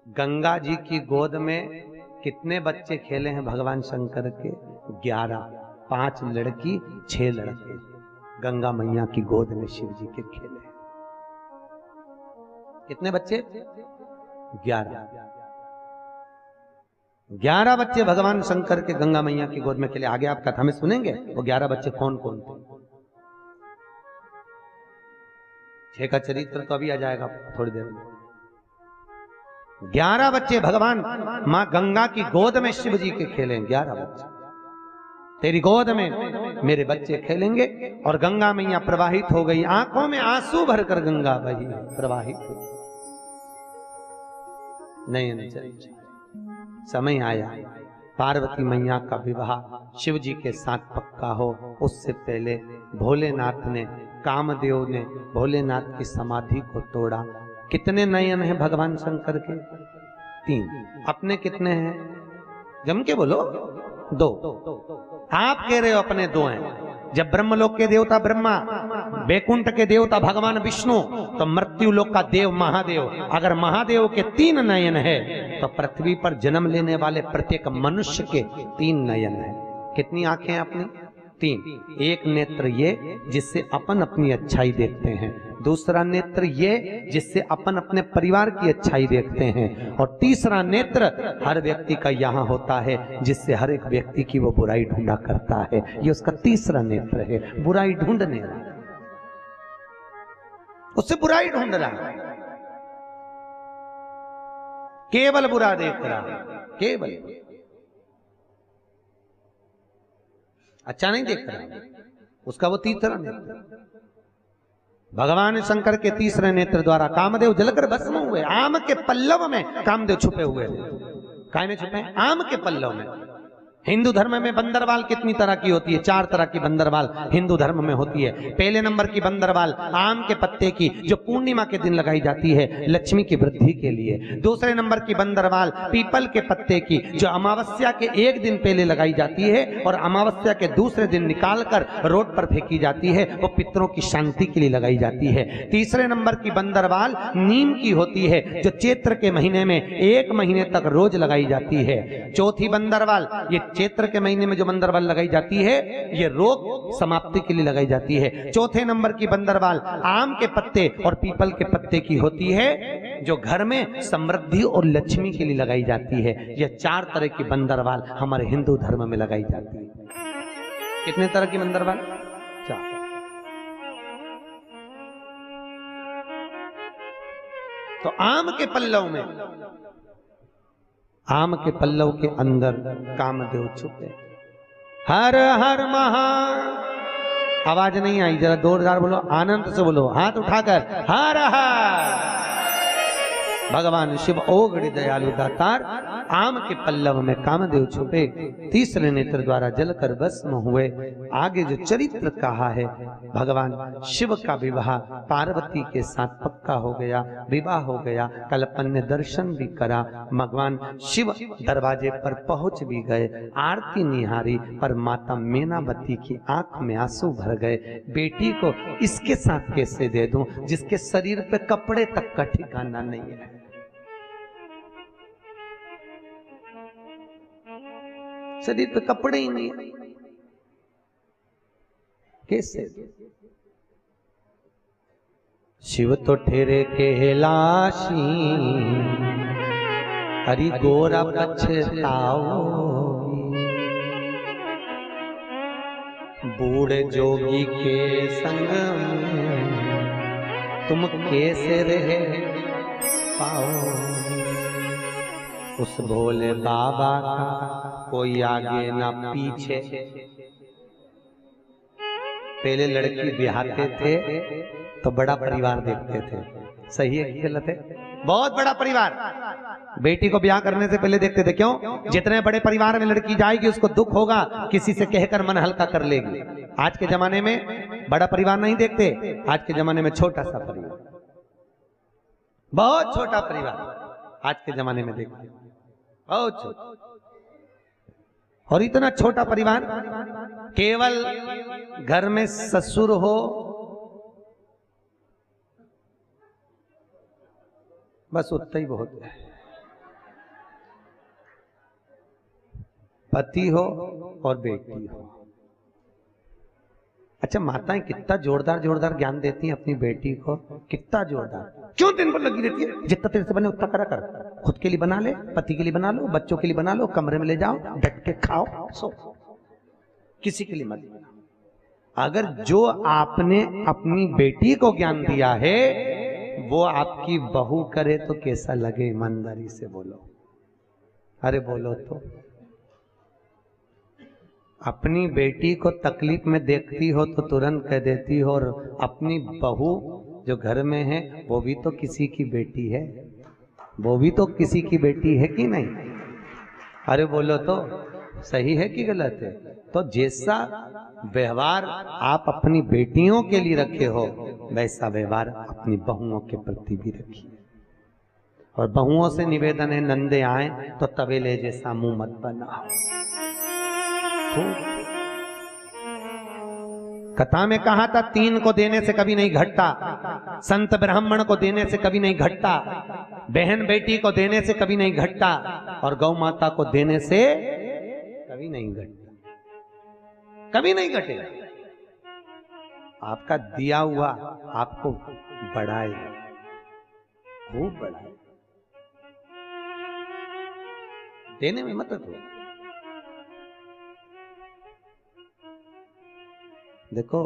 गंगा जी की गोद में कितने बच्चे खेले हैं भगवान शंकर के? 11। 5 लड़की 6 लड़के गंगा मैया की गोद में शिव जी के खेले हैं। कितने बच्चे? 11। 11 बच्चे भगवान शंकर के गंगा मैया की गोद में खेले। आगे आप कथा में सुनेंगे वो 11 बच्चे कौन कौन थे। 6 का चरित्र तो अभी आ जाएगा थोड़ी देर में। 11 बच्चे भगवान मां गंगा की गोद में शिव जी के खेले। 11 बच्चे तेरी गोद में मेरे बच्चे खेलेंगे। और गंगा मैया प्रवाहित हो गई, आंखों में आंसू भरकर गंगा बही प्रवाहित हो। नहीं, समय आया पार्वती मैया का विवाह शिव जी के साथ पक्का हो। उससे पहले भोलेनाथ ने, कामदेव ने भोलेनाथ की समाधि को तोड़ा। कितने नयन हैं भगवान शंकर के? 3। अपने कितने हैं? जम के बोलो। 2। आप कह रहे हो अपने 2 हैं। जब ब्रह्मलोक के देवता ब्रह्मा, बैकुंठ के देवता भगवान विष्णु, तो मृत्यु लोक का देव महादेव, अगर महादेव के 3 नयन है तो पृथ्वी पर जन्म लेने वाले प्रत्येक मनुष्य के 3 नयन है। कितनी आंखें हैं अपनी? 3। एक नेत्र ये जिससे अपन अपनी अच्छाई देखते हैं, दूसरा नेत्र ये जिससे अपन अपने परिवार की अच्छाई देखते हैं, और तीसरा नेत्र हर व्यक्ति का यहाँ होता है जिससे हर एक व्यक्ति की वो बुराई ढूंढा करता है। ये उसका तीसरा नेत्र है, बुराई ढूंढने वाला, उससे बुराई ढूंढ रहा है, केवल बुरा देख रहा है, केवल अच्छा नहीं देख रहा, उसका वो तीसरा नेत्र। भगवान शंकर के तीसरे नेत्र द्वारा कामदेव जलकर भस्म हुए। आम के पल्लव में कामदेव छुपे हुए थे। काय में छुपे? आम के पल्लव में। हिंदू धर्म में बंदरवाल कितनी तरह की होती है? 4 तरह की बंदरवाल हिंदू धर्म में होती है। पहले नंबर की बंदरवाल आम के पत्ते की, जो पूर्णिमा के दिन लगाई जाती है लक्ष्मी की वृद्धि के लिए। दूसरे नंबर की बंदरवाल पीपल के पत्ते की, जो अमावस्या के 1 दिन पहले लगाई जाती है और अमावस्या के दूसरे दिन निकालकर रोड पर फेंकी जाती है, वो पितरों की शांति के लिए लगाई जाती है। तीसरे नंबर की बंदरवाल नीम की होती है, जो चैत्र के महीने में 1 महीने तक रोज लगाई जाती है। चौथी बंदरवाल, ये चैत्र के महीने में जो बंदरवाल लगाई जाती है, ये रोग समाप्ति के लिए लगाई जाती है। चौथे नंबर की बंदरवाल आम के पत्ते और पीपल के पत्ते की होती है, जो घर में समृद्धि और लक्ष्मी के लिए लगाई जाती है। यह 4 तरह की बंदरवाल हमारे हिंदू धर्म में लगाई जाती है। कितने तरह की बंदरवाल? 4। तो आम के पल्लव में, आम के पल्लव के अंदर कामदेव छुपे। हर हर महा, आवाज नहीं आई, जरा जोरदार बोलो, आनंद से बोलो, हाथ उठाकर हर हर। भगवान शिव ओगड़ी दयालु दातार आम के पल्लव में कामदेव छुपे, तीसरे नेत्र द्वारा जलकर भस्म हुए। आगे जो चरित्र कहा है, भगवान शिव का विवाह पार्वती के साथ पक्का हो गया, विवाह हो गया। कल अपन ने दर्शन भी करा, भगवान शिव दरवाजे पर पहुंच भी गए, आरती निहारी, पर माता मीनावती की आंख में आंसू भर गए। बेटी को इसके साथ कैसे दे दूं जिसके शरीर पे कपड़े तक का ठिकाना नहीं है। शरीर पे कपड़े ही नहीं है, कैसे? शिव तो ठेरे कैलाशी, हरि गोरा पछताओ, बूढ़े जोगी के संग तुम कैसे रह पाओ। उस भोले बाबा का कोई आगे ना पीछे। पहले लड़की ब्याहते थे तो बड़ा परिवार देखते थे, सही है कि गलत है? बहुत बड़ा परिवार बेटी को ब्याह करने से पहले देखते थे। क्यों? जितने बड़े परिवार में लड़की जाएगी उसको दुख होगा, किसी से कहकर मन हल्का कर लेगी। आज के जमाने में बड़ा परिवार नहीं देखते, आज के जमाने में छोटा सा परिवार, बहुत छोटा परिवार आज के जमाने में देखते, बहुत छोटा। और इतना छोटा परिवार, केवल घर में ससुर हो बस उतना ही बहुत है। पति हो और बेटी हो। अच्छा, माताएं कितना जोरदार जोरदार ज्ञान देती हैं अपनी बेटी को, कितना जोरदार। क्यों दिन पर लगी रहती है? जितना तेरे से बने उतना करा कर। खुद के लिए बना ले, पति के लिए बना लो, बच्चों के लिए बना लो, कमरे में ले जाओ, डट के खाओ, सो, किसी के लिए मत बना। अगर जो आपने अपनी बेटी को ज्ञान दिया है वो आपकी बहू करे तो कैसा लगे? ईमानदारी से बोलो, अरे बोलो तो। अपनी बेटी को तकलीफ में देखती हो तो तुरंत कह देती हो, और अपनी बहू जो घर में है वो भी तो किसी की बेटी है, वो भी तो किसी की बेटी है कि नहीं? अरे बोलो तो, सही है कि गलत है? तो जैसा व्यवहार आप अपनी बेटियों के लिए रखे हो वैसा व्यवहार अपनी बहुओं के प्रति भी रखिए। और बहुओं से निवेदन है, नंदे आए तो तवेले जैसा मुंह मत बनाओ। कथा में कहा था 3 को देने से कभी नहीं घटता, संत ब्राह्मण को देने से कभी नहीं घटता, बहन बेटी को देने से कभी नहीं घटता, और गौ माता को देने से कभी नहीं घटता, कभी नहीं घटेगा। आपका दिया हुआ आपको बढ़ाएगा, खूब बढ़ाएगा। देने में मत दो। देखो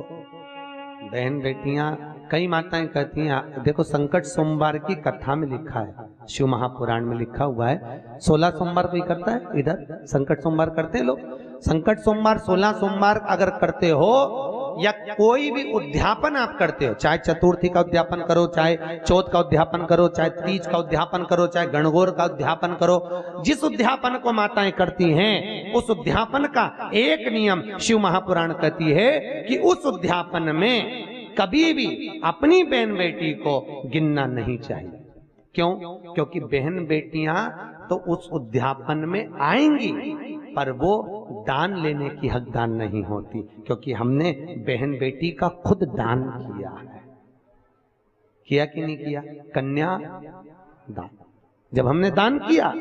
बहन बेटियां, कई माताएं कहती हैं, देखो संकट सोमवार की कथा में लिखा है, शिव महापुराण में लिखा हुआ है, 16 सोमवार कोई करता है इधर? संकट सोमवार करते हैं लोग। संकट सोमवार 16 सोमवार अगर करते हो, या कोई भी उद्यापन आप करते हो, चाहे चतुर्थी का उद्यापन करो, चाहे चौथ का उद्यापन करो, चाहे तीज का उद्यापन करो, चाहे गणगौर का उद्यापन करो, जिस उद्यापन को माताएं करती हैं उस उद्यापन का एक नियम शिव महापुराण कहती है कि उस उद्यापन में कभी भी अपनी बहन बेटी को गिनना नहीं चाहिए। क्यों? क्योंकि बहन बेटियां तो उस उद्यापन में आएंगी पर वो दान लेने की हकदार नहीं होती, क्योंकि हमने बहन बेटी का खुद दान किया है। किया कि नहीं किया? कन्या दान जब हमने दान किया,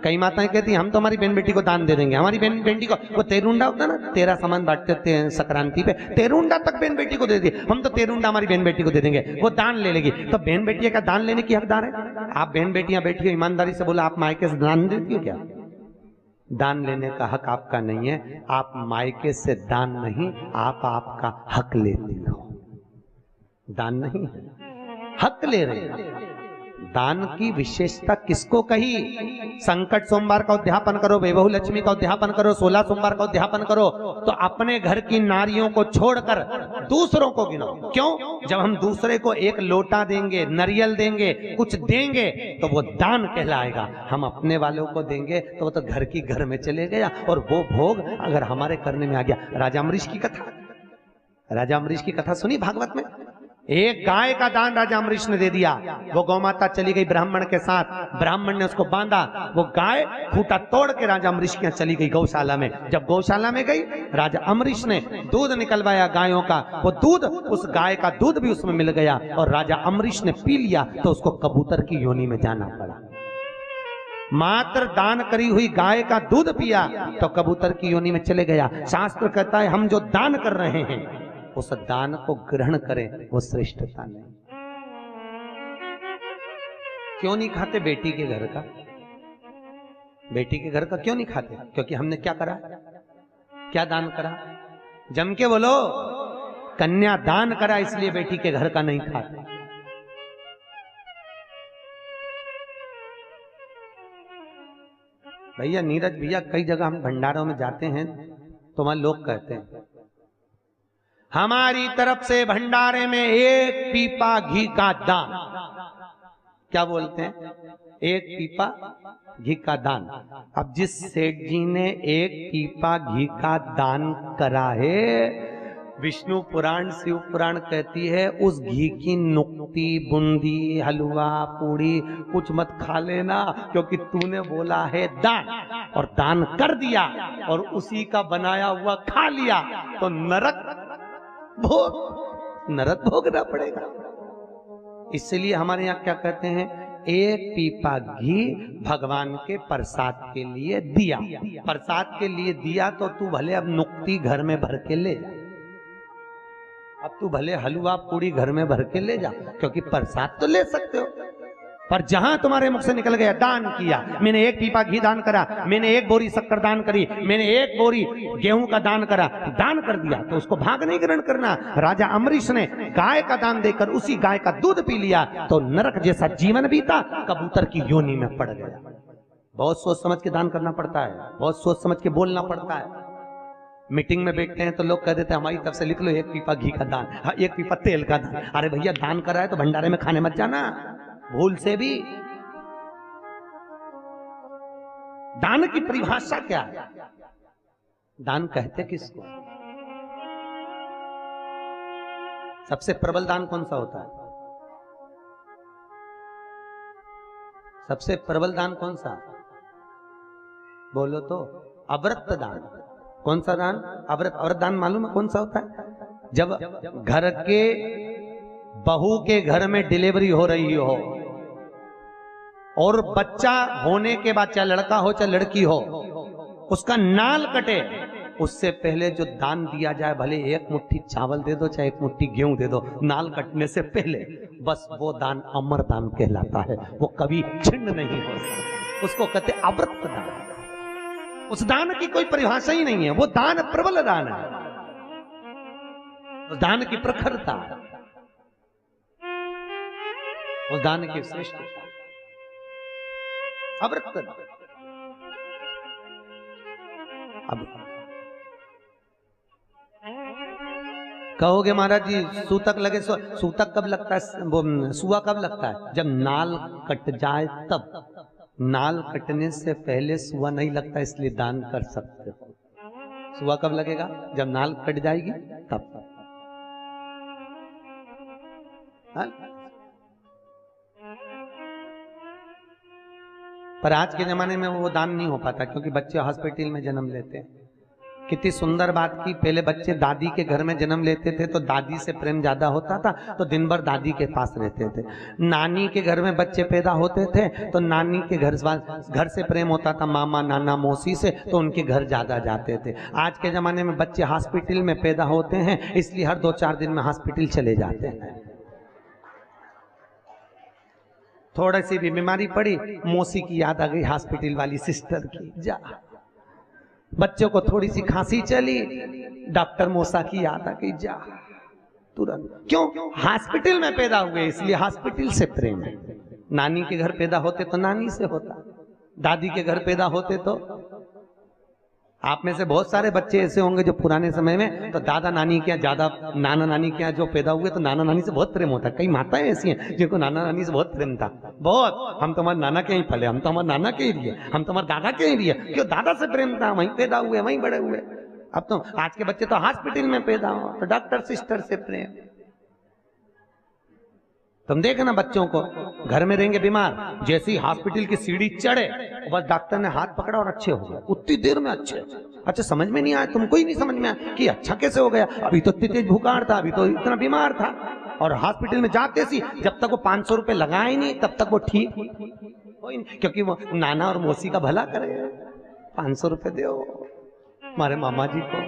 कई माताएं कहती हैं हम तो हमारी बहन बेटी को दान दे देंगे, हमारी बहन बेटी को, वो तेरुंडा होता है ना, 13 सामान बांटते हैं संक्रांति पे, तेरुंडा तक बहन बेटी को दे दिए, हम तो तेरुंडा हमारी बहन बेटी को दे देंगे, वो दान ले लेगी। तो बहन बेटियां का दान लेने की हकदार है? आप बहन बेटियां बैठी हो, ईमानदारी से बोला, आप मायके से दान देती हो क्या? दान लेने का हक आपका नहीं है। आप मायके से दान नहीं, आप आपका हक लेती हो। दान नहीं है, हक ले रहे हो। दान की विशेषता किसको कही? संकट सोमवार का उद्यापन करो, वैभव लक्ष्मी का उद्यापन करो, 16 सोमवार का उद्यापन करो, तो अपने घर की नारियों को छोड़कर दूसरों को गिनो। क्यों? जब हम दूसरे को एक लोटा देंगे, नारियल देंगे, कुछ देंगे, तो वो दान कहलाएगा। हम अपने वालों को देंगे तो वो तो घर की घर में चले गया, और वो भोग अगर हमारे करने में आ गया। राजा अम्बरीश की कथा, राजा अम्बरीश की कथा सुनी भागवत में? एक गाय का दान राजा अम्बरीश ने दे दिया। वो गौ माता चली गई ब्राह्मण के साथ, ब्राह्मण ने उसको बांधा, वो गाय खूंटा तोड़ के राजा अम्बरीश के यहाँ चली गई गौशाला में। जब गौशाला में गई, राजा अम्बरीश ने दूध निकलवाया गायों का, वो दूध, उस गाय का दूध भी उसमें मिल गया, और राजा अम्बरीश ने पी लिया तो उसको कबूतर की योनि में जाना पड़ा। मात्र दान करी हुई गाय का दूध पिया तो कबूतर की योनि में चले गया। शास्त्र कहता है हम जो दान कर रहे हैं उस दान को ग्रहण करें, वो श्रेष्ठता नहीं। क्यों नहीं खाते बेटी के घर का? बेटी के घर का क्यों नहीं खाते? क्योंकि हमने क्या करा? क्या दान करा? जम के बोलो, कन्या दान करा, इसलिए बेटी के घर का नहीं खाते। भैया नीरज भैया, कई जगह हम भंडारों में जाते हैं तो वहां लोग कहते हैं हमारी तरफ से भंडारे में 1 पीपा घी का दान। क्या बोलते हैं? 1 पीपा घी का दान। अब जिस सेठ जी ने 1 पीपा घी का दान करा है, विष्णु पुराण शिव पुराण कहती है उस घी की नुक्ती, बूंदी, हलवा, पूड़ी कुछ मत खा लेना, क्योंकि तूने बोला है दान, और दान कर दिया और उसी का बनाया हुआ खा लिया तो नरक भोगना पड़ेगा। इसलिए हमारे यहाँ क्या कहते हैं, एक पीपा घी भगवान के प्रसाद के लिए दिया। प्रसाद के लिए दिया तो तू भले अब नुक्ति घर में भर के ले जा, अब तू भले हलवा पूड़ी घर में भर के ले जा, क्योंकि प्रसाद तो ले सकते हो। पर जहां तुम्हारे मुख से निकल गया दान किया, मैंने एक पीपा घी दान करा, मैंने एक बोरी शक्कर दान करी, मैंने एक बोरी गेहूं का दान करा, दान कर दिया, तो उसको भाग नहीं ग्रहण करना। राजा अम्बरीश ने गाय का दान देकर उसी गाय का दूध पी लिया तो नरक जैसा जीवन बीता, कबूतर की योनि में पड़ गया। बहुत सोच समझ के दान करना पड़ता है, बहुत सोच समझ के बोलना पड़ता है। मीटिंग में बैठते हैं तो लोग कह देते हैं हमारी तरफ से लिख लो एक पीपा घी का दान, हाँ एक पीपा तेल का दान। अरे भैया दान कर रहा है तो भंडारे में खाने मत जाना भूल से भी। दान की परिभाषा क्या है? दान कहते किसको? सबसे प्रबल दान कौन सा होता है? सबसे प्रबल दान कौन सा? बोलो तो। अव्रत दान। कौन सा दान? अव्रत। अव्रत दान मालूम है कौन सा होता है? जब घर के बहू के घर में डिलीवरी हो रही हो और बच्चा होने के बाद, चाहे लड़का हो चाहे लड़की हो, उसका नाल कटे, उससे पहले जो दान दिया जाए, भले एक मुट्ठी चावल दे दो चाहे एक मुट्ठी गेहूं दे दो, नाल कटने से पहले, बस वो दान अमर दान कहलाता है, वो कभी छिन्न नहीं हो सकता। उसको कहते अव्रत दान। उस दान की कोई परिभाषा ही नहीं है, वो दान प्रबल दान है, उस दान की प्रखरता, उस दान की श्रेष्ठता। अव्रत दान। अब कहोगे महाराज जी सूतक लगे, सूतक कब लगता है, वो सुआ कब लगता है? जब नाल कट जाए तब। नाल कटने से पहले सुआ नहीं लगता, इसलिए दान कर सकते हो। सुआ कब लगेगा? जब नाल कट जाएगी तब। हाँ? पर आज के जमाने में वो दान नहीं हो पाता, क्योंकि बच्चे हॉस्पिटल में जन्म लेते हैं। कितनी सुंदर बात की, पहले बच्चे दादी के घर में जन्म लेते थे तो दादी से प्रेम ज्यादा होता था, तो दिन भर दादी के पास रहते थे। नानी के घर में बच्चे पैदा होते थे तो नानी के घर से प्रेम होता था, मामा नाना मौसी से, तो उनके घर ज्यादा जाते थे। आज के जमाने में बच्चे हॉस्पिटल में पैदा होते हैं, इसलिए हर 2-4 दिन में हॉस्पिटल चले जाते हैं। थोड़ी सी भी बीमारी पड़ी, मौसी की याद आ गई, हॉस्पिटल वाली सिस्टर की, जा। बच्चों को थोड़ी सी खांसी चली, डॉक्टर मौसा की याद आ गई, जा तुरंत। क्यों? हॉस्पिटल में पैदा हुए, इसलिए हॉस्पिटल से प्रेम है। नानी के घर पैदा होते तो नानी से होता, दादी के घर पैदा होते तो। आप में से बहुत सारे बच्चे ऐसे होंगे जो पुराने समय में तो दादा नानी के यहाँ ज्यादा, नाना नानी के यहाँ जो पैदा हुए तो नाना नानी से बहुत प्रेम होता है। कई माताएं ऐसी हैं जिनको नाना नानी से बहुत प्रेम था, बहुत। हम तो हमारे नाना के ही पले, हम तो हमारे नाना के ही लिए, हम तो हमारे दादा के ही लिए। क्यों? दादा से प्रेम था, वहीं पैदा हुए, वहीं बड़े हुए। अब तो आज के बच्चे तो हॉस्पिटल में पैदा हो तो डॉक्टर सिस्टर से प्रेम। तुम देखना बच्चों को, घर में रहेंगे बीमार, जैसे ही हॉस्पिटल की सीढ़ी चढ़े बस डॉक्टर ने हाथ पकड़ा और अच्छे हो गए, उतनी देर में अच्छे। अच्छा समझ में नहीं आया, तुमको ही नहीं समझ में आया कि अच्छा कैसे हो गया? अभी तो इतनी तेज बुखार था, अभी तो इतना बीमार था। और हॉस्पिटल में जाते सी जब तक वो 500 रुपए लगाए नहीं तब तक वो ठीक हो ही नहीं, क्योंकि वो नाना और मौसी का भला करे। 500 रुपए दो हमारे मामा जी को,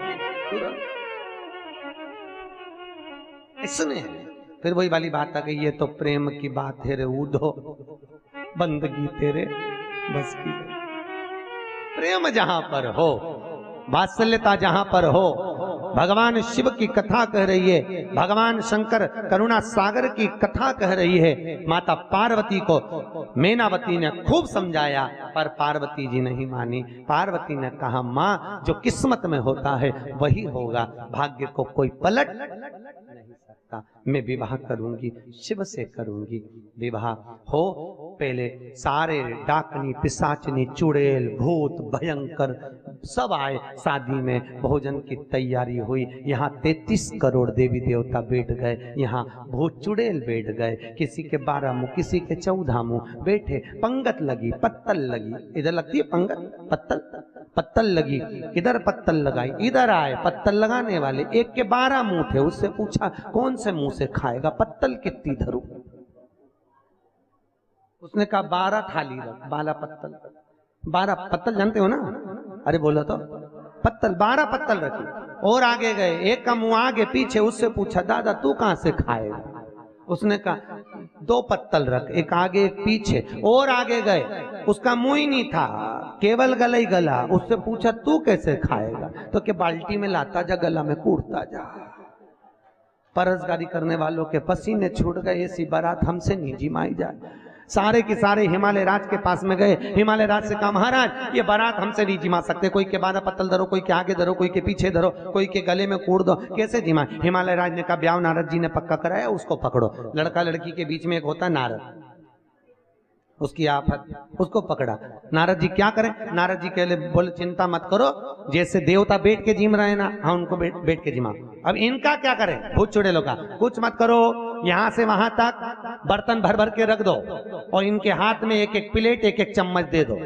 इसने फिर वही वाली बात आ गई, ये तो प्रेम की बात है रे ऊधो, बंदगी तेरे बस की। प्रेम जहां पर हो, वात्सल्यता जहां पर हो, भगवान शिव की कथा कह रही है, भगवान शंकर करुणा सागर की कथा कह रही है। माता पार्वती को मैनावती ने खूब समझाया, पर पार्वती जी नहीं मानी। पार्वती ने कहा मां, जो किस्मत में होता है वही होगा, भाग्य को कोई पलट नहीं सकता। मैं विवाह करूंगी, शिव से करूंगी विवाह। हो पहले सारे डाकनी पिशाचनी चुड़ैल भूत भयंकर सब आए, शादी में भोजन की तैयारी हुई। यहाँ 33 करोड़ देवी देवता बैठ गए, यहाँ भूत चुड़ैल बैठ गए, किसी के 12 मुंह किसी के 14 मुंह बैठे। पंगत लगी, पत्तल लगी, इधर लगती है पंगत, पत्तल पत्तल लगी, इधर पत्तल लगाई, इधर आए पत्तल लगाने वाले, एक के 12 मुंह थे। उससे पूछा कौन से मुंह से खाएगा, पत्तल कितनी धरूं? उसने कहा 12 थाली रख, 12 पत्तल। 12 पत्तल जानते हो ना? अरे बोलो तो, पत्तल 12 पत्तल रखी। और आगे गए, एक का मुंह आगे पीछे, उससे पूछा दादा तू कहां से खाएगा? उसने कहा 2 पत्तल रख, एक आगे एक पीछे। और आगे गए, उसका मुंह ही नहीं था, केवल गला ही गला। उससे पूछा तू कैसे खाएगा? तो के बाल्टी में लाता जा, गला में कूटता जा। परसगारी करने वालों के पसीने छूट गए, ऐसी बारात हमसे नहीं जिमाई जाए। सारे के सारे हिमालय राज के पास में गए। हिमालय राज से कहा महाराज ये बारात हमसे नहीं जिमा सकते, कोई के 12 पत्तल धरो, कोई के आगे धरो, कोई के पीछे धरो, कोई के गले में कूट दो, कैसे जिमा? हिमालय राज ने कहा ब्याह नारद जी ने पक्का कराया, उसको पकड़ो। लड़का लड़की के बीच में एक होता नारद, उसकी आफत, उसको पकड़ा। नारद जी क्या करें? नारद जी कहले बोले चिंता मत करो, जैसे देवता बैठ के जिम रहे ना, हाँ उनको बैठ के जिमा। अब इनका क्या करें? भूत चुड़ैलों का कुछ मत करो, यहां से वहां तक बर्तन भर भर के रख दो और इनके हाथ में एक एक प्लेट एक एक चम्मच दे दो,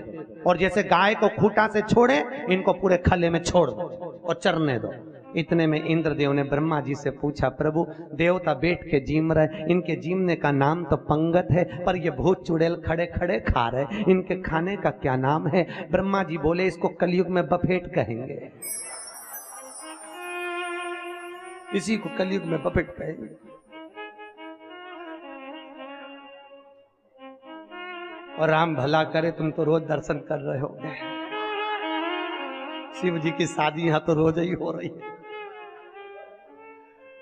और जैसे गाय को खूंटा से छोड़े इनको पूरे खले में छोड़ दो और चरने दो। इतने में इंद्रदेव ने ब्रह्मा जी से पूछा प्रभु देवता बैठ के जीम रहे, इनके जीमने का नाम तो पंगत है, पर ये भूत चुड़ैल खड़े खड़े खा रहे, इनके खाने का क्या नाम है? ब्रह्मा जी बोले इसको कलयुग में बफेट कहेंगे, इसी को कलयुग में बफेट कहेंगे। और राम भला करे तुम तो रोज दर्शन कर रहे हो, शिव जी की शादी यहां तो रोज ही हो रही है।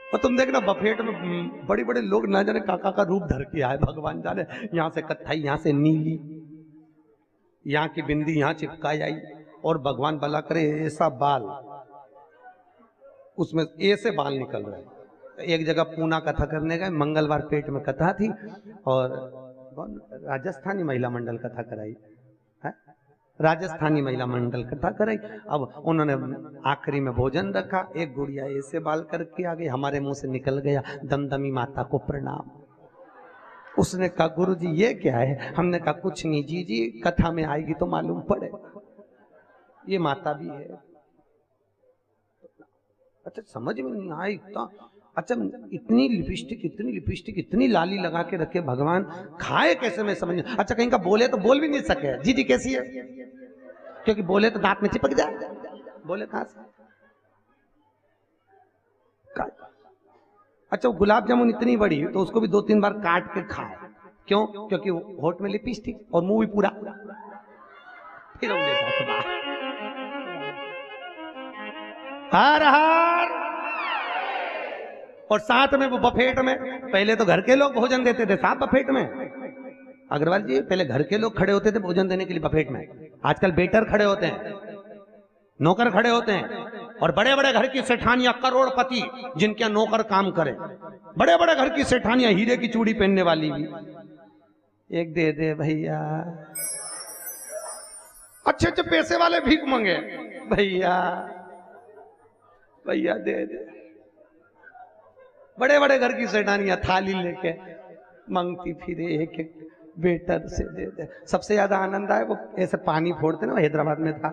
और तुम देखना बफेट में बड़े बड़े लोग ना जाने काका का रूप धर के आए, भगवान जाने, यहां से कत्थई, यहां से नीली, यहां की बिंदी यहां चिपकाई आई, और भगवान भला करे ऐसा बाल, उसमें ऐसे बाल निकल रहे। एक जगह पूना कथा करने गए, मंगलवार पेट में कथा थी, और राजस्थानी महिला मंडल कथा कराई है, राजस्थानी महिला मंडल कथा कराई। अब उन्होंने आखिरी में भोजन रखा, एक गुड़िया ऐसे बाल करके आ गई, हमारे मुंह से निकल गया दमदमी माता को प्रणाम। उसने कहा गुरु जी ये क्या है? हमने कहा कुछ नहीं जी जी, कथा में आएगी तो मालूम पड़े, ये माता भी है। अच्छा समझ में नहीं आया इतना, अच्छा इतनी लिपस्टिक इतनी लाली लगा के रखे भगवान, खाए कैसे मैं समझ। अच्छा कहीं का बोले तो बोल भी नहीं सके, जी जी कैसी है, क्योंकि बोले तो दांत में चिपक जाए, बोले कहां से? अच्छा वो गुलाब जामुन इतनी बड़ी तो उसको भी 2-3 बार काट के खाए, क्यों? क्योंकि होठ में लिपस्टिक और मुंह भी पूरा, फिर हर हर। और साथ में वो बफेट में, पहले तो घर के लोग भोजन देते थे साहब बफेट में, अग्रवाल जी पहले घर के लोग खड़े होते थे भोजन देने के लिए बफेट में, आजकल बेटर खड़े होते हैं, नौकर खड़े होते हैं, और बड़े बड़े घर की सेठानियां करोड़पति जिनके नौकर काम करे, बड़े बड़े घर की सेठानियां हीरे की चूड़ी पहनने वाली भी, एक दे दे भैया, अच्छे अच्छे पैसे वाले भीख मांगे, भैया भैया दे दे, बड़े बड़े घर की सेठानियां थाली लेके मांगती फिरे, एक एक बेटर से दे दे। सबसे ज्यादा आनंद आए वो ऐसे पानी फोड़ते ना, हैदराबाद में था,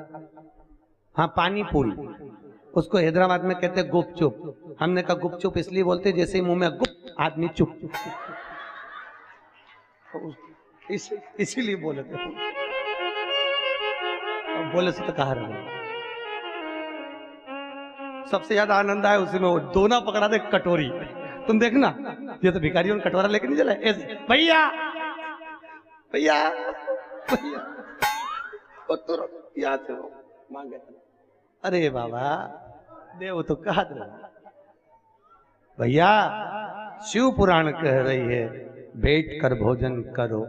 हाँ पानी पूरी, उसको हैदराबाद में कहते गुपचुप। हमने कहा गुपचुप इसलिए बोलते जैसे मुंह में गुप्त आदमी चुप, इसीलिए बोले थे, बोले से तो कहा रहा। सबसे ज्यादा आनंद आया उसी में, वो दोना पकड़ा दे कटोरी, तुम देखना ये तो भिखारियों ने कटोरा लेके नहीं चला ऐसे, भैया भैया भैया, याद से मांगे, अरे बाबा देव तो कहा भैया, शिव पुराण कह रही है बैठ कर भोजन करो,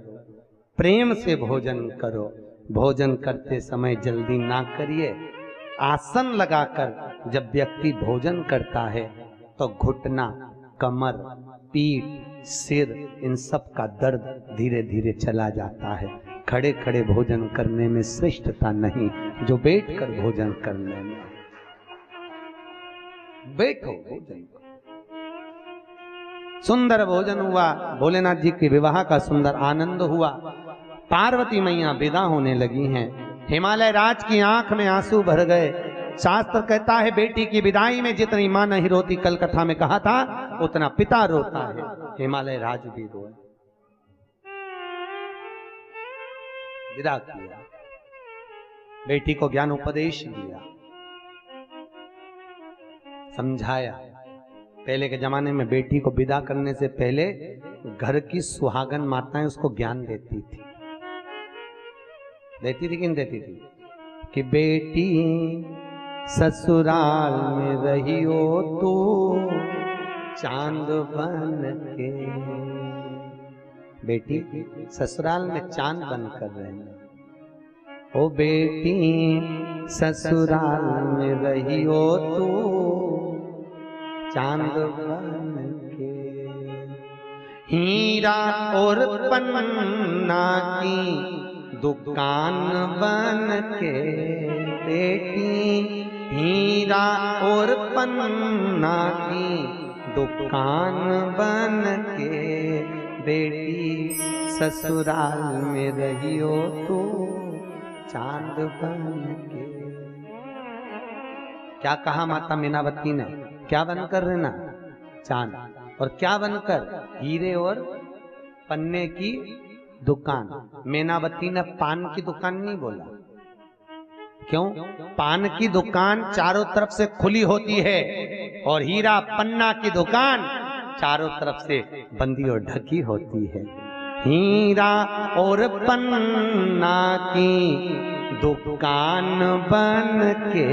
प्रेम से भोजन करो, भोजन करते समय जल्दी ना करिए। आसन लगाकर जब व्यक्ति भोजन करता है तो घुटना, कमर, पीठ, सिर इन सब का दर्द धीरे धीरे चला जाता है। खड़े खड़े भोजन करने में श्रेष्ठता नहीं, जो बैठकर भोजन करने में। बैठो भोजन, सुंदर भोजन हुआ, भोलेनाथ जी के विवाह का सुंदर आनंद हुआ। पार्वती मैया विदा होने लगी हैं, हिमालय राज की आंख में आंसू भर गए। शास्त्र कहता है बेटी की विदाई में जितनी मां नहीं रोती, कल कथा में कहा था, उतना पिता रोता है। हिमालय राज भी रोए। विदा किया, बेटी को ज्ञान उपदेश दिया, समझाया। पहले के जमाने में बेटी को विदा करने से पहले घर की सुहागन माताएं उसको ज्ञान देती थी। देती थी कि नहीं देती थी? कि बेटी ससुराल में रहियो तू चांद बन के, बेटी ससुराल में चांद बनकर रहना। ओ बेटी ससुराल में रहियो तू चांद बन के, हीरा और पन्ना की दुकान बन के, बेटी हीरा और पन्ना की दुकान बन के, बेटी ससुराल में रहियो तू चांद बन के। क्या कहा माता मीनावती ने? क्या बनकर रहना? चांद। और क्या बनकर? हीरे और पन्ने की दुकान। मीनावती ने पान की दुकान नहीं बोला। क्यों? पान की दुकान चारों तरफ से खुली होती है और हीरा पन्ना की दुकान चारों तरफ से बंदी और ढकी होती है। हीरा और पन्ना की दुकान बन के,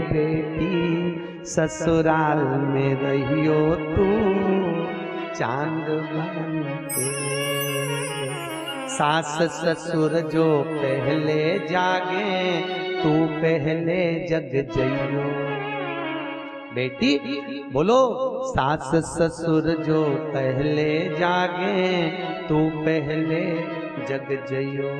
बेटी ससुराल में रहियो तू चांद बन के। सास ससुर जो पहले जागे तू पहले जग जइयो। बेटी बोलो, सास ससुर जो पहले जागे तू पहले जग जइयो।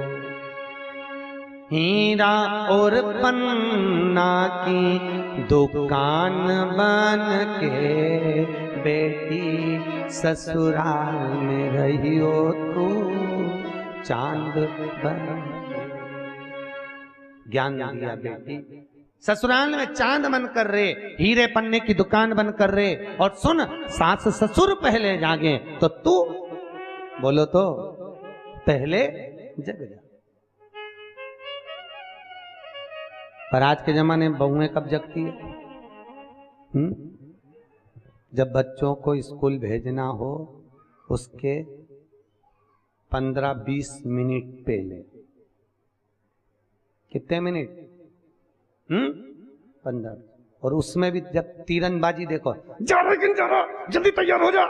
हीरा और पन्ना की दुकान बन के, बेटी ससुराल में रहियो तू चांद बन के। ज्ञान दिया बेटी, ससुराल में चांद बन कर रे, हीरे पन्ने की दुकान बन कर रे। और सुन, सास ससुर पहले जागे तो तू बोलो तो पहले जग जा। पर आज के जमाने में बहुएं कब जगती है? जब बच्चों को स्कूल भेजना हो उसके 15-20 मिनट पहले। कितने मिनट? 15। और उसमें भी जब तीरंदाजी देखो, जा रहा जल्दी तैयार हो जा,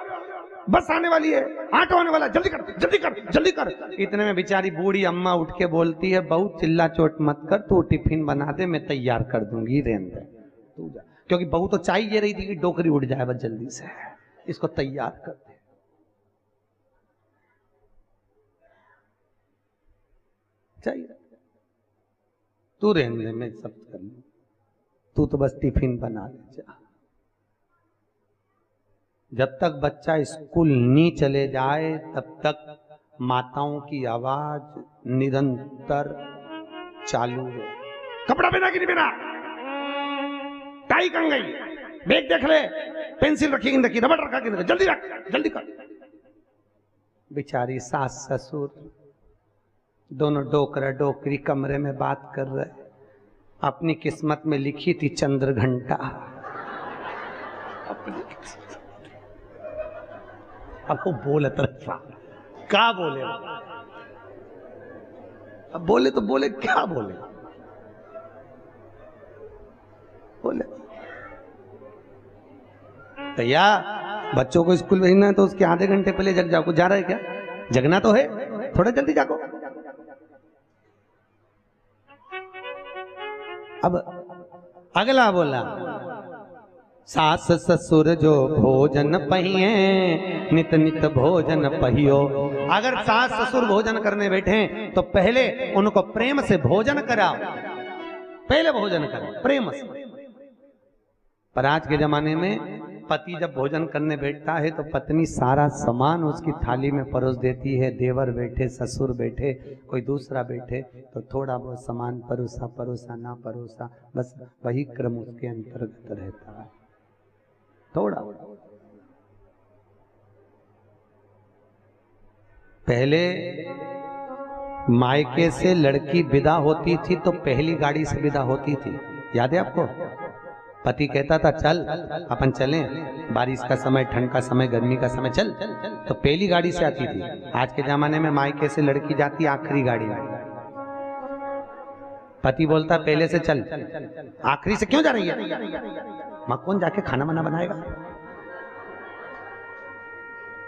बस आने वाली है, ऑटो आने वाला, जल्दी कर जल्दी कर जल्दी कर। इतने में बेचारी बूढ़ी अम्मा उठ के बोलती है, बहुत चिल्ला चोट मत कर, तू टिफिन बना दे, मैं तैयार कर दूंगी, रहने दे तू जा। क्योंकि बहू तो चाहिए रही थी कि डोकरी उठ जाए बस जल्दी से, इसको तैयार कर दे। चाहिए तू रहने दे, मैं सब कर लूं, तू तो बस टिफिन बना ले जा। जब तक बच्चा स्कूल नहीं चले जाए तब तक माताओं की आवाज निरंतर चालू है। कपड़ा पहना कि नहीं पहना, टाई कहाँ गई, बैग देख ले, पेंसिल रखी कि नहीं रखी, रबड़ रखा कि नहीं रखा, जल्दी रख जल्दी कर। बेचारी सास ससुर दोनों डोकरा डोकरी कमरे में बात कर रहे। अपनी किस्मत में लिखी थी चंद्र घंटा, अपनी अब वो बोले तरफा क्या बोले, अब बोले तो बोले क्या बोले, बोले भैया बच्चों को स्कूल भेजना है तो उसके आधे घंटे पहले जग जाओ। जा रहा है क्या? जगना तो है, थोड़ा जल्दी जागो। अब अगला बोला, सास ससुर जो भोजन पहिए नित नित भोजन पहियो। अगर सास ससुर भोजन करने बैठे तो पहले उनको प्रेम से भोजन कराओ, पहले भोजन करो प्रेम से। पर आज के जमाने में पति जब भोजन करने बैठता है तो पत्नी सारा सामान उसकी थाली में परोस देती है। देवर बैठे, ससुर बैठे, कोई दूसरा बैठे तो थोड़ा बहुत सामान परोसा परोसा ना परोसा, बस वही क्रम उसके अंतर्गत रहता है। थोड़ा पहले मायके से लड़की विदा होती थी तो पहली गाड़ी से विदा होती थी, याद है आपको? पति कहता था चल अपन चलें, बारिश का समय, ठंड का समय, गर्मी का समय, चल, तो पहली गाड़ी से आती थी। आज के जमाने में मायके से लड़की जाती आखिरी गाड़ी में। पति बोलता पहले से चल, आखिरी से क्यों जा रही है? मां कौन जाके खाना वाना बनाएगा?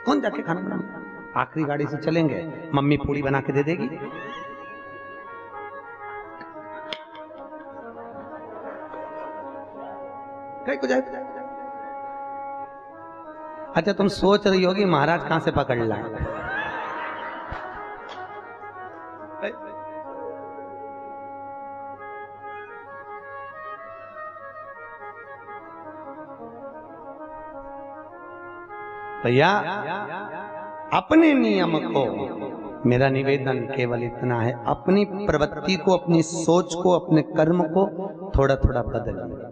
कौन जाके खाना बनाएगा? आखिरी गाड़ी से चलेंगे, मम्मी पूरी बना के दे देगी। कहीं को जाए। अच्छा तुम सोच रही होगी महाराज कहां से पकड़ लाए। भैया अपने नियम को, मेरा निवेदन केवल इतना है, अपनी प्रवृत्ति को, अपनी सोच को, अपने कर्म को थोड़ा थोड़ा बदलिए।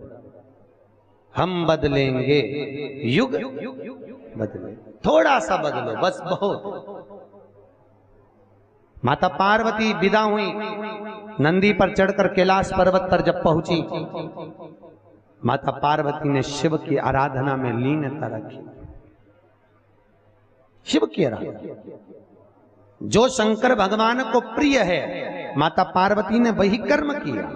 हम बदलेंगे, युग बदले, थोड़ा सा बदलो बस, बहुत। माता पार्वती विदा हुई, नंदी पर चढ़कर कैलाश पर्वत पर जब पहुंची, माता पार्वती ने शिव की आराधना में लीनता रखी। शिव की आराधना, जो शंकर भगवान को प्रिय है, माता पार्वती ने वही कर्म किया।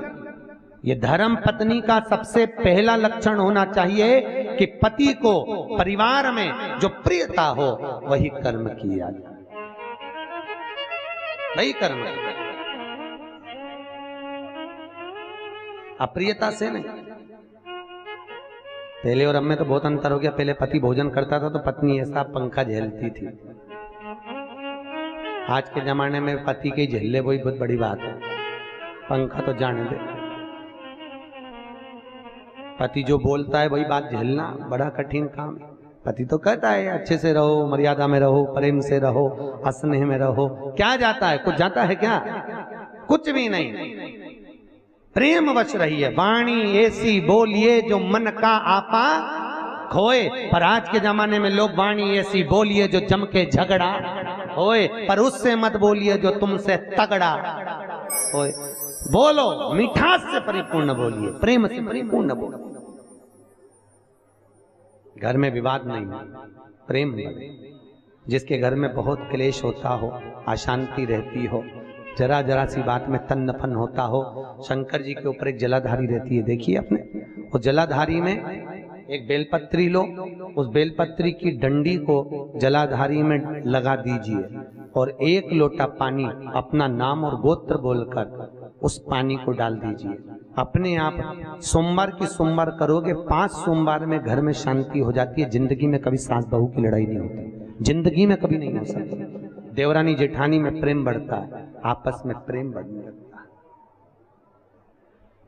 ये धर्म पत्नी का सबसे पहला लक्षण होना चाहिए कि पति को परिवार में जो प्रियता हो वही कर्म किया जाए, वही कर्म, अप्रियता से नहीं। पहले और अब में तो बहुत अंतर हो गया। पहले पति भोजन करता था तो पत्नी ऐसा पंखा झेलती थी। आज के जमाने में पति के झेलने वही बहुत बड़ी बात है, पंखा तो जाने दे। पति जो बोलता है वही बात झेलना बड़ा कठिन काम है। पति तो कहता है अच्छे से रहो, मर्यादा में रहो, प्रेम से रहो, स्नेह में रहो। क्या जाता है? कुछ जाता है क्या? कुछ भी नहीं। प्रेम वश रही है, वाणी ऐसी बोलिए जो मन का आपा खोए। पर आज के जमाने में लोग वाणी ऐसी बोलिए जो जम के झगड़ा होए, पर उससे मत बोलिए जो तुमसे तगड़ा होए। बोलो, मिठास से परिपूर्ण बोलिए, प्रेम से परिपूर्ण बोलो। घर में विवाद नहीं, प्रेम बढ़े। जिसके घर में बहुत क्लेश होता हो, अशांति रहती हो, जरा जरा सी बात में तन्नफन होता हो, शंकर जी के ऊपर एक जलाधारी रहती है, देखिए आपने। वो जलाधारी में एक बेलपत्री लो, उस बेलपत्री की डंडी को जलाधारी में लगा दीजिए और एक लोटा पानी अपना नाम और गोत्र बोलकर उस पानी को डाल दीजिए। अपने आप सोमवार की सोमवार करोगे, 5 सोमवार में घर में शांति हो जाती है। जिंदगी में कभी सास बहू की लड़ाई नहीं होती, जिंदगी में कभी नहीं हो सकती। देवरानी जेठानी में प्रेम बढ़ता है, आपस में प्रेम बढ़ने लगता है।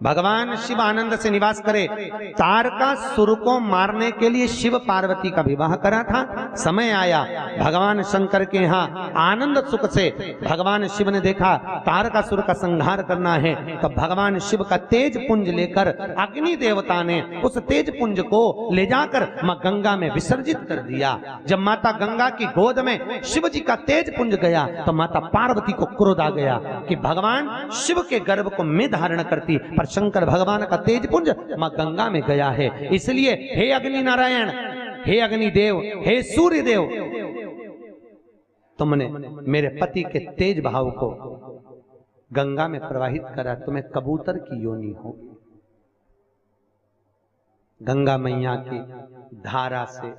भगवान शिव आनंद से निवास करे। तारकासुर को मारने के लिए शिव पार्वती का विवाह करा था। समय आया भगवान शंकर के यहाँ आनंद सुख से भगवान शिव ने देखा तारकासुर का संहार करना है, तब भगवान शिव का तेज पुंज लेकर अग्नि देवता ने उस तेज पुंज को ले जाकर मां गंगा में विसर्जित कर दिया। जब माता गंगा की गोद में शिव जी का तेज पुंज गया तो माता पार्वती को क्रोध आ गया कि भगवान शिव के गर्भ को मैं धारण करती, पर शंकर भगवान का तेज पुंज मां गंगा में गया है। इसलिए हे अग्नि नारायण, हे अग्निदेव, हे सूर्य देव, तुमने मेरे पति के तेज भाव को गंगा में प्रवाहित करा, तुम्हें कबूतर की योनि हो। गंगा मैया की धारा से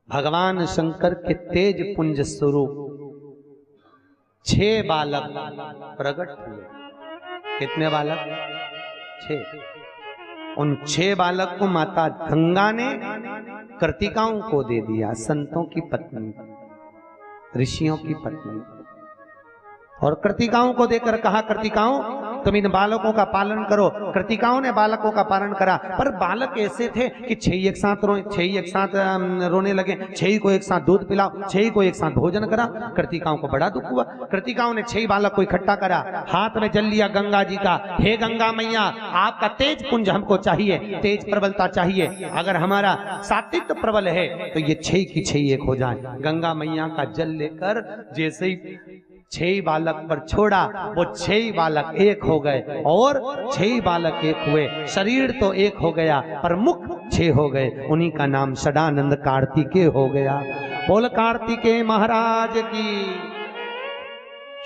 भगवान शंकर के तेज पुंज स्वरूप 6 बालक प्रकट हुए। कितने बालक? 6। उन 6 बालक को माता गंगा ने कृतिकाओं को दे दिया, संतों की पत्नी, ऋषियों की पत्नी। और कृतिकाओं को देकर कहा, कृतिकाओं तुम इन बालकों का पालन करो। कृतिकाओं ने बालकों का पालन करा, पर बालक ऐसे थे कि 6 एक साथ रोए, 6 एक साथ रोने लगे, 6 को एक साथ दूध पिलाओ, 6 को एक साथ भोजन करा। कृतिकाओं को बड़ा दुख हुआ। कृतिकाओं ने 6 बालक को इकट्ठा करा, हाथ में जल लिया गंगा जी का। हे गंगा मैया, आपका तेज पुंज हमको चाहिए, तेज प्रबलता चाहिए। अगर हमारा सात्विक प्रबल है तो ये 6 की 6 एक हो जाए। गंगा मैया का जल लेकर जैसे ही 6 ही बालक पर छोड़ा, वो 6 ही बालक एक हो गए, और 6 ही बालक एक हुए। शरीर तो एक हो गया पर मुख 6 हो गए। उन्हीं का नाम षडानंद कार्तिकेय हो गया। बोल कार्तिकेय महाराज की।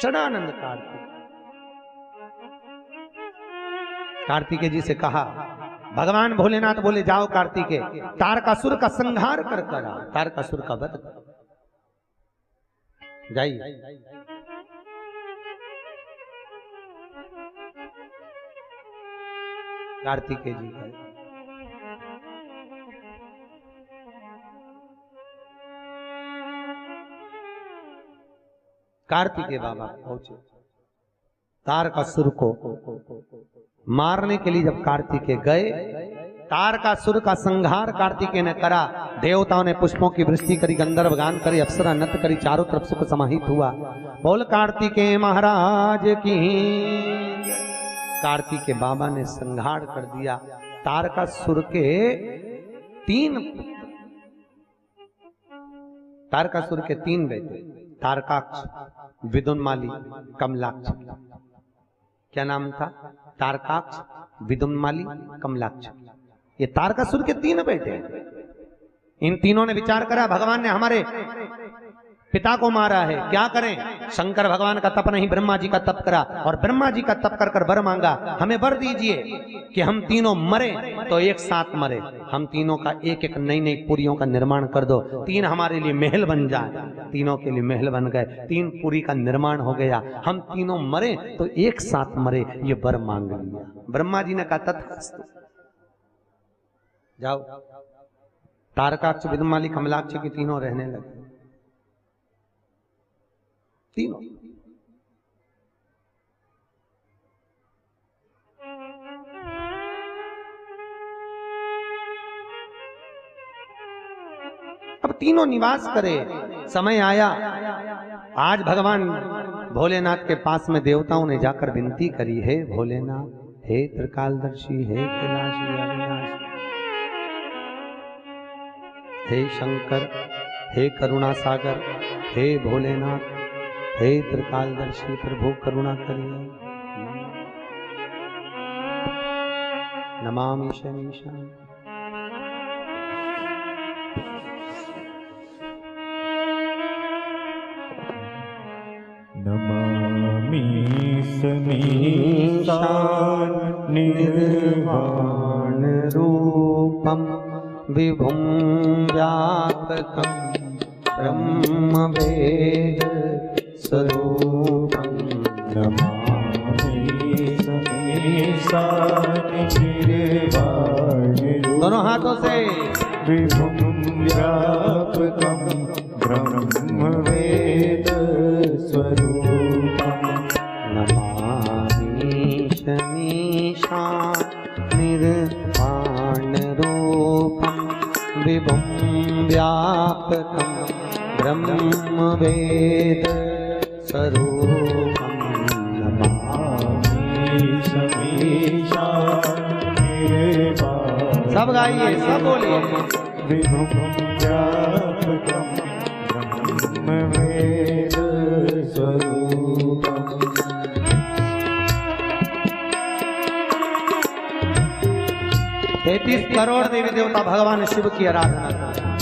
षडानंद कार्तिकेय जी से कहा, भगवान भोलेनाथ बोले जाओ कार्तिकेय, तारकासुर का संहार कर कर आओ, तारकासुर का वध करो। जाइए। कार्तिकेय जी गए। कार्तिकेय बाबा पहुंचे। तारकासुर को मारने के लिए जब कार्तिकेय गए, तारकासुर का संहार कार्तिकेय ने करा। देवताओं ने पुष्पों की वृष्टि करी, गंधर्व गान करे, अप्सरा नृत्य करी, चारों तरफ सुख समाहित हुआ। बोल कार्तिकेय महाराज की। कार्तिकेय बाबा ने संहार कर दिया तारकासुर के 3 बेटे, तारकाक्ष, विदुन्माली, कमलाक्ष। क्या नाम था? तारकाक्ष, विदुन्माली, कमलाक्ष। ये तारकासुर के 3 बेटे। इन तीनों ने विचार करा, भगवान ने हमारे पिता को मारा है, क्या करें? शंकर भगवान का तप नहीं, ब्रह्मा जी का तप करा, और ब्रह्मा जी का तप कर कर वर मांगा, हमें वर दीजिए कि हम तीनों मरे तो एक साथ मरे। हम तीनों का एक एक नई नई पुरियों का निर्माण कर दो, 3 हमारे लिए महल बन जाए। तीनों के लिए महल बन गए, 3 पुरी का निर्माण हो गया। हम तीनों मरे तो एक साथ मरे, ये वर मांग लिया। ब्रह्मा जी ने कहा तथास्तु। जाओ। तारकाक्ष, विदुन्माली, कमलाक्ष की तीनों रहने लगे। तीनों। अब तीनों निवास करे। समय आया, आज भगवान भोलेनाथ के पास में देवताओं ने जाकर विनती करी, हे भोलेनाथ, हे त्रिकालदर्शी, हे कैलाशी अविनाशी, हे शंकर, हे करुणा सागर, हे भोलेनाथ, हे त्रिकालदर्शी, प्रभु करुणा करिए। नमामि शमीशान। नमामि शमीशान निर्वाण रूपम विभुं व्यापकं ब्रह्मवेद स्वरूपं। नमामि शमीशान निर्वाण दोनों हाथों से। विभुं व्यापकं ब्रह्मवेद स्वरूपं। नमामि शमीशान निर्वाण रूपं विभुं व्यापकं ब्रह्मवेद स्वरूपं। नमामि शमीशान निर्वाण। सब गाइए, सब बोलिए। विभुं व्यापकं ब्रह्मवेद स्वरूपं। 33 करोड़ देवी देवता भगवान शिव की आराधना करते हैं।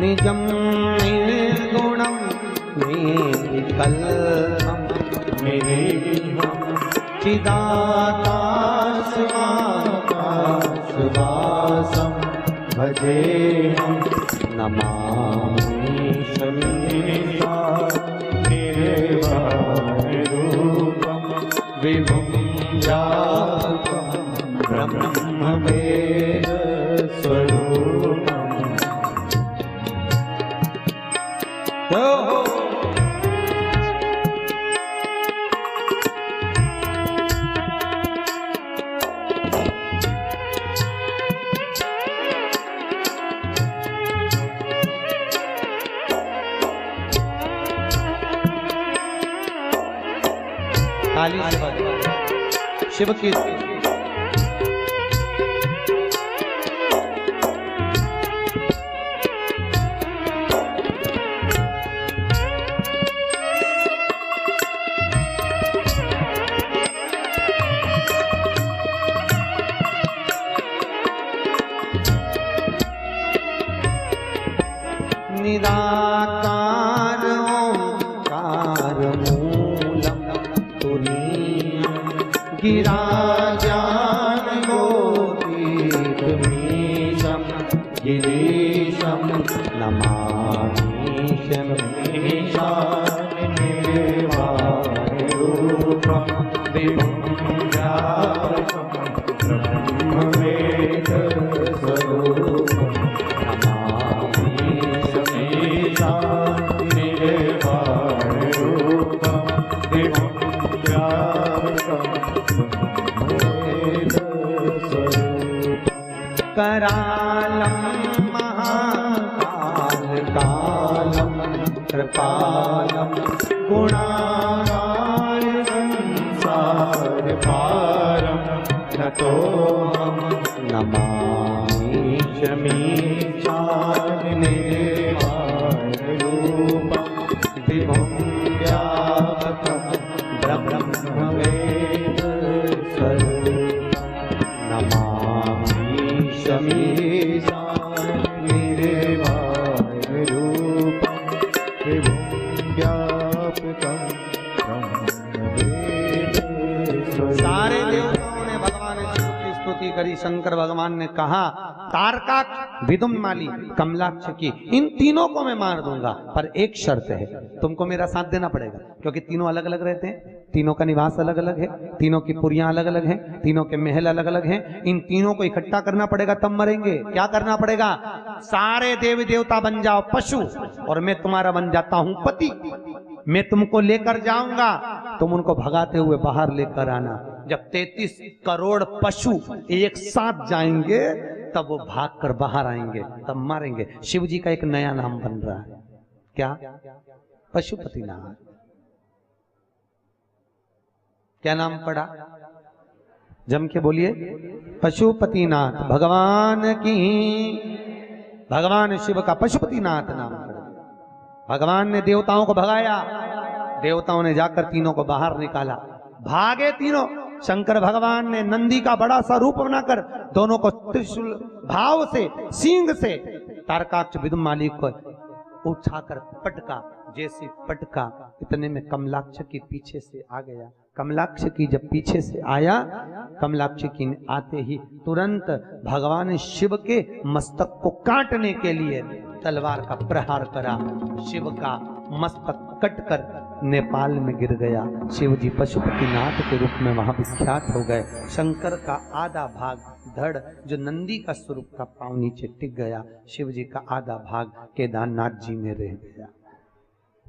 निजं निर्गुणं निर्विकल्पं निरीहं चिदाकाशवासं भजेहं। नमामि शमीशान निर्वाण रूपं विभुं व्यापकं ब्रह्मवेद स्वरूपं। जय हो। ताली से बजाओ। शिव की निराकार ओंकार मूलम तुरीयं गिरा ज्ञान गोतीतमीशं गिरीशं नमामि शमीशानिर्वाणरूपं विभुं व्यापकं ब्रह्मवेदस्वरूपं करालं महाकाल कालं कृपालं गुणागार संसार पारं नतोऽहं नमामि शमीशानिर्वाणरूपं विभुं व्यापकं ब्रह्मवेदस्वरूपं नमामि शमीशानिर्वाणरूपं विभुं व्यापकं ब्रह्मवेदस्वरूपं। सारे देवताओं ने भगवान शिव की स्तुति करी। शंकर भगवान ने कहा तारकाक्ष, विदुम्माली, कमलाक्ष की इन तीनों को मैं मार दूंगा, पर एक शर्त है, तुमको मेरा साथ देना पड़ेगा, क्योंकि तीनों अलग अलग रहते हैं, तीनों का निवास अलग अलग है, तीनों की पुरियां अलग अलग हैं, तीनों के महल अलग अलग हैं। इन तीनों को इकट्ठा करना पड़ेगा, तब मरेंगे। क्या करना पड़ेगा? सारे देवी देवता बन जाओ पशु और मैं तुम्हारा बन जाता हूं पति। मैं तुमको लेकर जाऊंगा, तुम उनको भगाते हुए बाहर लेकर आना। जब 33 करोड़ पशु एक साथ जाएंगे तब वो भागकर बाहर आएंगे, तब मारेंगे। शिव जी का एक नया नाम बन रहा है, क्या? पशुपतिनाथ। क्या नाम पड़ा? जम के बोलिए, पशुपतिनाथ। भगवान की, भगवान शिव का पशुपतिनाथ नाम पड़ा। भगवान ने देवताओं को भगाया, देवताओं ने जाकर तीनों को बाहर निकाला, भागे तीनों। शंकर भगवान ने नंदी का बड़ा सा रूप बनाकर दोनों को त्रिशूल भाव से, सींग से तारकाक्ष विदुम्माली को उठाकर पटका। जैसे पटका, इतने में कमलाक्ष की पीछे से आ गया। कमलाक्ष की जब पीछे से आया, कमलाक्ष की आते ही तुरंत भगवान शिव के मस्तक को काटने के लिए तलवार का प्रहार करा। शिव का मस्तक कटकर नेपाल में गिर गया। शिव जी पशुपतिनाथ के रूप में वहां विख्यात हो गए। शंकर का आधा भाग धड़ जो नंदी का स्वरूप का पांव नीचे टिक गया, शिव जी का आधा भाग केदारनाथ जी में रह गया।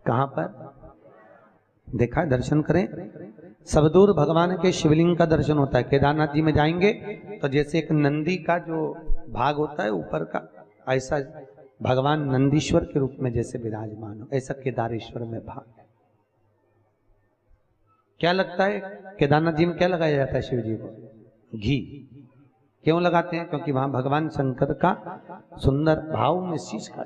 कहां पर देखा? दर्शन करें, सब दूर भगवान के शिवलिंग का दर्शन होता है। केदारनाथ जी में जाएंगे तो जैसे एक नंदी का जो भाग होता है ऊपर का, ऐसा भगवान नंदीश्वर के रूप में जैसे विराजमान हो, ऐसा केदारेश्वर में भाग है। क्या लगता है केदारनाथ जी में क्या लगाया जाता है शिव जी को? घी। क्यों लगाते हैं? क्योंकि वहां भगवान शंकर का सुंदर भाव में शीश का।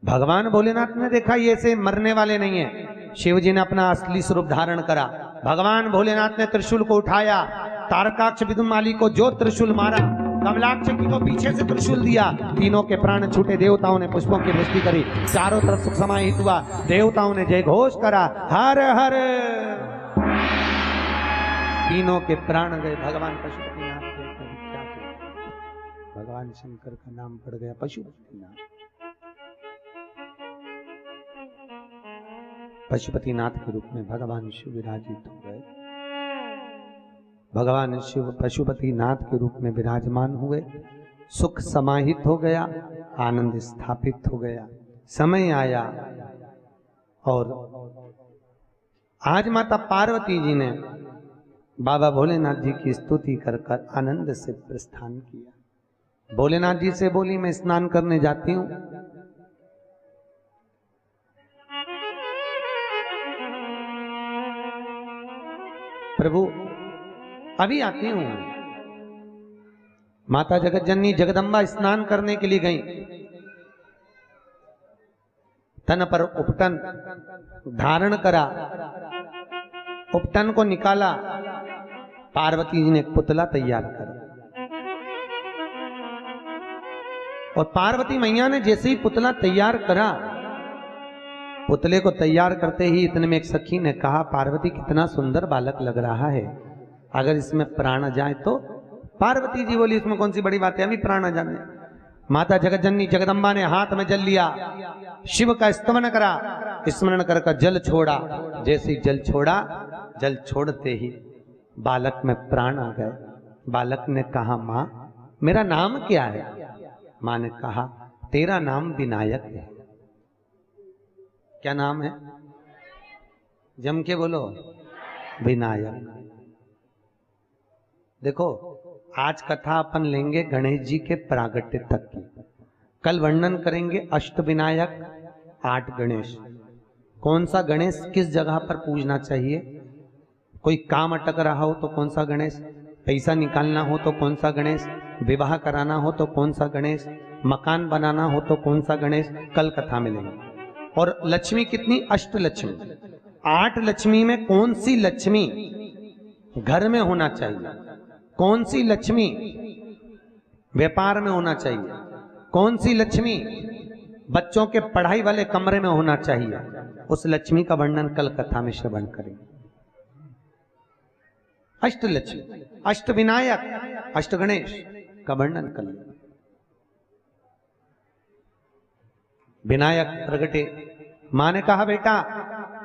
भगवान भोलेनाथ ने देखा ये से मरने वाले नहीं है। शिव जी ने अपना असली स्वरूप धारण करा। भगवान भोलेनाथ ने त्रिशूल को उठाया, तारकाक्ष विदुम्माली को जो त्रिशूल मारा, कमलाक्ष को पीछे से त्रिशूल दिया, तीनों के प्राण छूटे। देवताओं ने पुष्पों की वृष्टि करी, चारों तरफ सुख समाहित हुआ। देवताओं ने जय घोष करा, हर हर। तीनों के प्राण गए। भगवान पशुपतिनाथ भगवान शंकर का नाम पड़ गया पशुपतिनाथ। पशुपतिनाथ के रूप में भगवान शिव विराजित हो गए। भगवान शिव पशुपतिनाथ के रूप में विराजमान हुए। सुख समाहित हो गया, आनंद स्थापित हो गया। समय आया और आज माता पार्वती जी ने बाबा भोलेनाथ जी की स्तुति कर कर आनंद से प्रस्थान किया। भोलेनाथ जी से बोली मैं स्नान करने जाती हूं। प्रभु अभी आती हूं। माता जगत जननी जगदम्बा स्नान करने के लिए गई। तन पर उपटन धारण करा, उपटन को निकाला। पार्वती जी ने एक पुतला तैयार करा और पार्वती मैया ने जैसे ही पुतला तैयार करा, पुतले को तैयार करते ही इतने में एक सखी ने कहा, पार्वती कितना सुंदर बालक लग रहा है, अगर इसमें प्राण जाए तो। पार्वती जी बोली इसमें कौन सी बड़ी बात है, अभी प्राण जाने। माता जगत जननी जगदम्बा ने हाथ में जल लिया, शिव का स्तमन करा, स्मरण कर कर जल छोड़ा। जैसे ही जल छोड़ा, जल छोड़ते ही बालक में प्राण आ गए। बालक ने कहा माँ मेरा नाम क्या है? माँ ने कहा तेरा नाम विनायक है। क्या नाम है? जम के बोलो, विनायक। देखो आज कथा अपन लेंगे गणेश जी के प्रागट्य तक की। कल वर्णन करेंगे अष्ट विनायक, 8 गणेश। कौन सा गणेश किस जगह पर पूजना चाहिए, कोई काम अटक रहा हो तो कौन सा गणेश, पैसा निकालना हो तो कौन सा गणेश, विवाह कराना हो तो कौन सा गणेश, मकान बनाना हो तो कौन सा गणेश, कल कथा में लेंगे। और लक्ष्मी कितनी? अष्ट लक्ष्मी। 8 लक्ष्मी में कौन सी लक्ष्मी घर में होना चाहिए, कौन सी लक्ष्मी व्यापार में होना चाहिए, कौन सी लक्ष्मी बच्चों के पढ़ाई वाले कमरे में होना चाहिए, उस लक्ष्मी का वर्णन कल कथा में श्रवण करेंगे। अष्ट लक्ष्मी, अष्ट विनायक, अष्ट गणेश का वर्णन कर लें। विनायक प्रगटे। मां ने कहा बेटा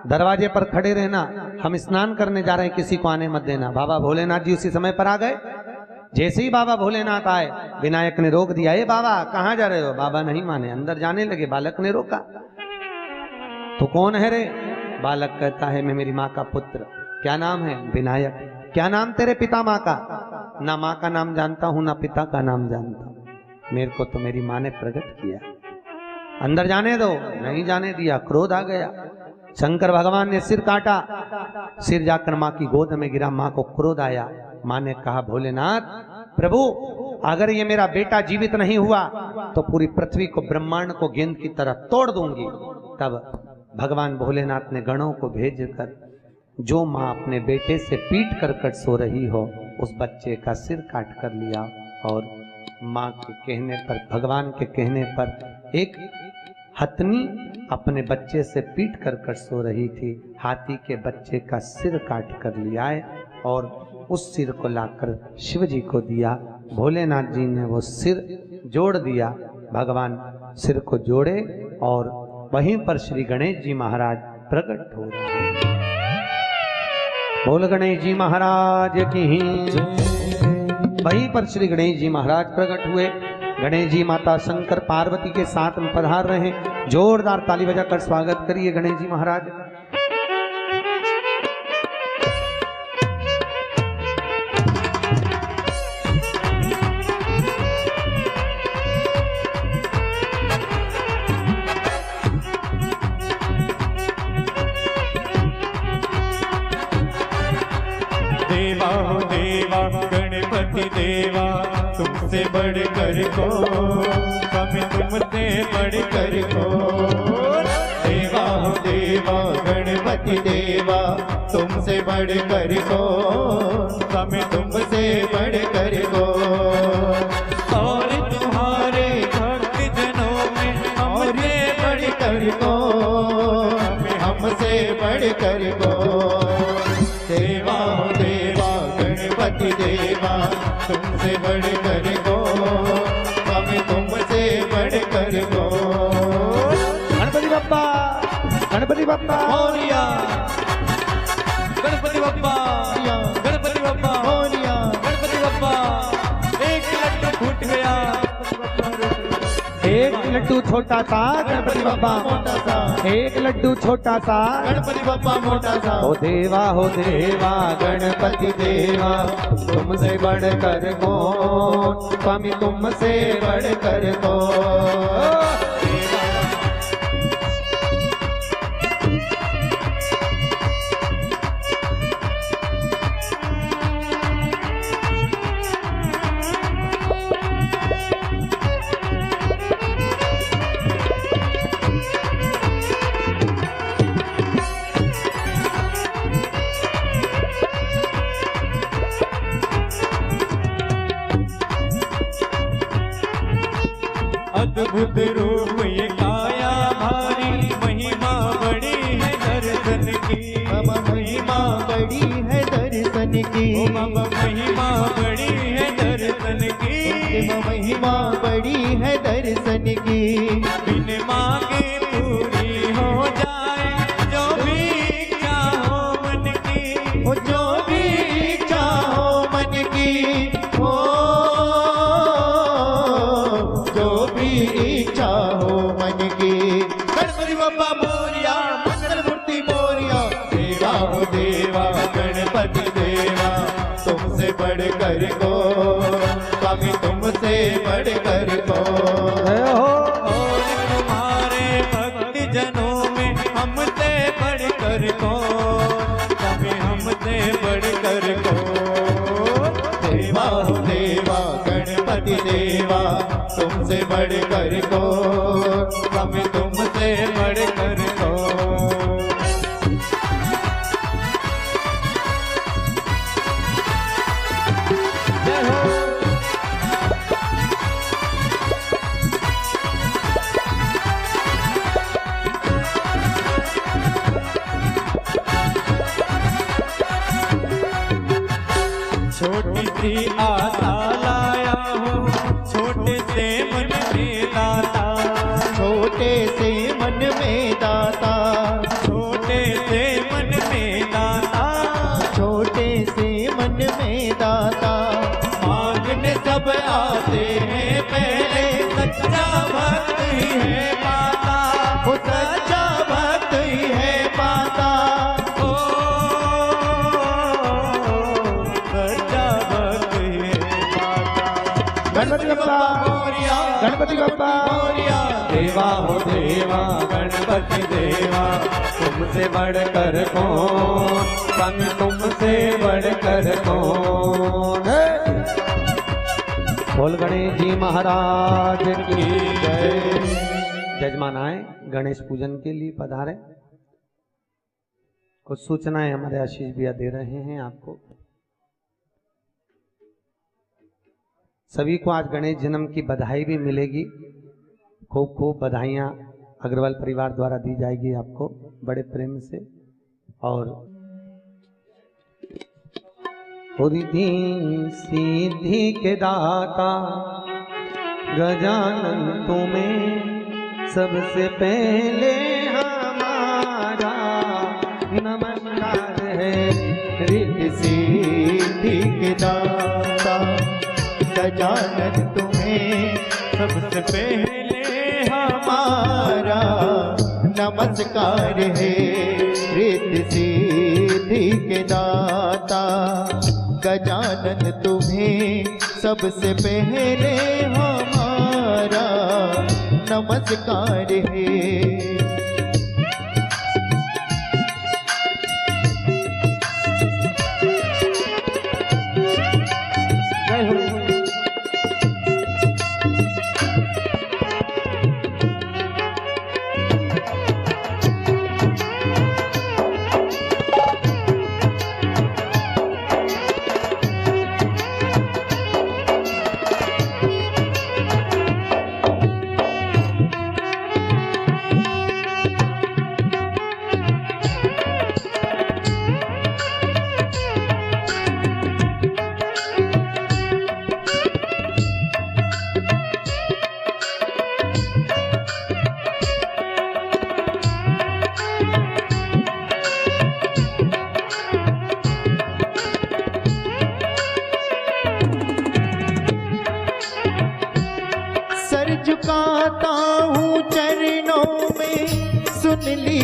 दरवाजे पर खड़े रहना, हम स्नान करने जा रहे हैं, किसी को आने मत देना। बाबा भोलेनाथ जी उसी समय पर आ गए। जैसे ही बाबा भोलेनाथ आए, विनायक ने रोक दिया, ए बाबा कहां जा रहे हो? बाबा नहीं माने, अंदर जाने लगे। बालक ने रोका। तो कौन है रे? बालक कहता है मैं मेरी माँ का पुत्र। क्या नाम है? विनायक। क्या नाम तेरे पिता माँ का? ना माँ का नाम जानता हूं ना पिता का नाम जानता हूं, मेरे को तो मेरी माँ ने प्रकट किया। अंदर जाने दो। नहीं जाने दिया, क्रोध आ गया। शंकर भगवान ने सिर काटा, सिर जाकर माँ की गोद में गिरा। माँ को क्रोध आया। माँ ने कहा भोलेनाथ प्रभु अगर ये मेरा बेटा जीवित नहीं हुआ तो पूरी पृथ्वी को, ब्रह्मांड को गेंद की तरह तोड़ दूंगी। तब भगवान भोलेनाथ ने गणों को भेजकर जो माँ अपने बेटे से पीट कर कट सो रही हो उस बच्चे का सिर काट कर लिया। और माँ के कहने पर, भगवान के कहने पर एक हथनी अपने बच्चे से पीट कर कर सो रही थी, हाथी के बच्चे का सिर काट कर लिया है और उस सिर को लाकर शिव जी को दिया। भोलेनाथ जी ने वो सिर जोड़ दिया। भगवान सिर को जोड़े और वहीं पर श्री गणेश जी महाराज प्रकट हो रहे हैं। बोल गणेश जी महाराज की। वहीं पर श्री गणेश जी महाराज प्रकट हुए। गणेश जी माता शंकर पार्वती के साथ में पधार रहे हैं। जोरदार ताली बजाकर स्वागत करिए गणेश जी महाराज। देवा हो देवा गणपति देवा, तुमसे बढ़कर को कभी तुमसे बढ़कर को। देवा हो देवा गणपति देवा, तुमसे बढ़कर को कभी तुमसे बढ़कर को। और तुम्हारे भक्त जनों में हमसे बढ़कर को, हमसे बढ़कर को। देवा हो देवा गणपति देवा, तुमसे बढ़कर को हमें तुमसे बढ़कर को। गणपति बप्पा, गणपति बप्पा मोरिया, गणपति बप्पा, गणपति बप्पा, मोरिया, गणपति बप्पा। एक लड्डू फूट गया, एक लड्डू छोटा सा गणपति बप्पा मोटा सा, एक लड्डू छोटा सा गणपति बप्पा मोटा सा। हो देवा गणपति देवा तुमसे बढ़कर कौन, स्वामी तुमसे बढ़कर कौन। अद्भुत रूप ये काया भारी, महिमा बड़ी है दर्शन की। बाबा महिमा बड़ी है दर्शन की, ओ बाबा महिमा बड़ी है दर्शन की। महिमा बड़ी है दर्शन की। बिन मांगे पूरी हो जाए जो भी इच्छा हो मन की, हो जो भी इच्छा हो मन की, हो जो भी इच्छा हो मन की। गणपति बप्पा मोरिया, मंगल मूर्ति मोरिया। देवा हो देवा गणपति देवा तुमसे बढ़कर को, स्वामी तुमसे बढ़कर को। और तुम्हारे भक्ति जनों में हमसे बढ़कर कौन, स्वामी हमसे बढ़कर कौन। देवा हो देवा गणपति देवा तुमसे बढ़कर को, स्वामी तुमसे बढ़कर कौन। छोटी सी आशा लाया हूँ छोटे से मन में दाता, छोटे से मन में दाता, छोटे से मन में दाता, छोटे से मन में दाता। मांगने सब आते हैं पहले, सच्चा भक्त ही है पाता। वो सच्चा भक्त ही है पाता। ओ सच्चा भक्त ही है पाता। गणपति बप्पा मोरिया, गणपति बप्पा मोरिया। देवा हो देवा गणपति देवा तुमसे बढ़कर कौन, स्वामी तुमसे बढ़कर कौन। बोल गणेश जी महाराज की जय। जजमान आए गणेश पूजन के लिए पधारे। कुछ सूचनाएं हमारे आशीष भैया दे रहे हैं आपको। सभी को आज गणेश जन्म की बधाई भी मिलेगी। खूब खूब बधाइयाँ अग्रवाल परिवार द्वारा दी जाएगी आपको बड़े प्रेम से। और रिद्धि सिद्धि के दाता गजानन तुम्हें सबसे पहले हमारा नमस्कार है। रिद्धि सिद्धि के दाता गजानन तुम्हें सबसे पहले हमारा नमस्कार है। रिद्धि सिद्धि के दाता गजानन तुम्हें सबसे पहले हमारा नमस्कार है।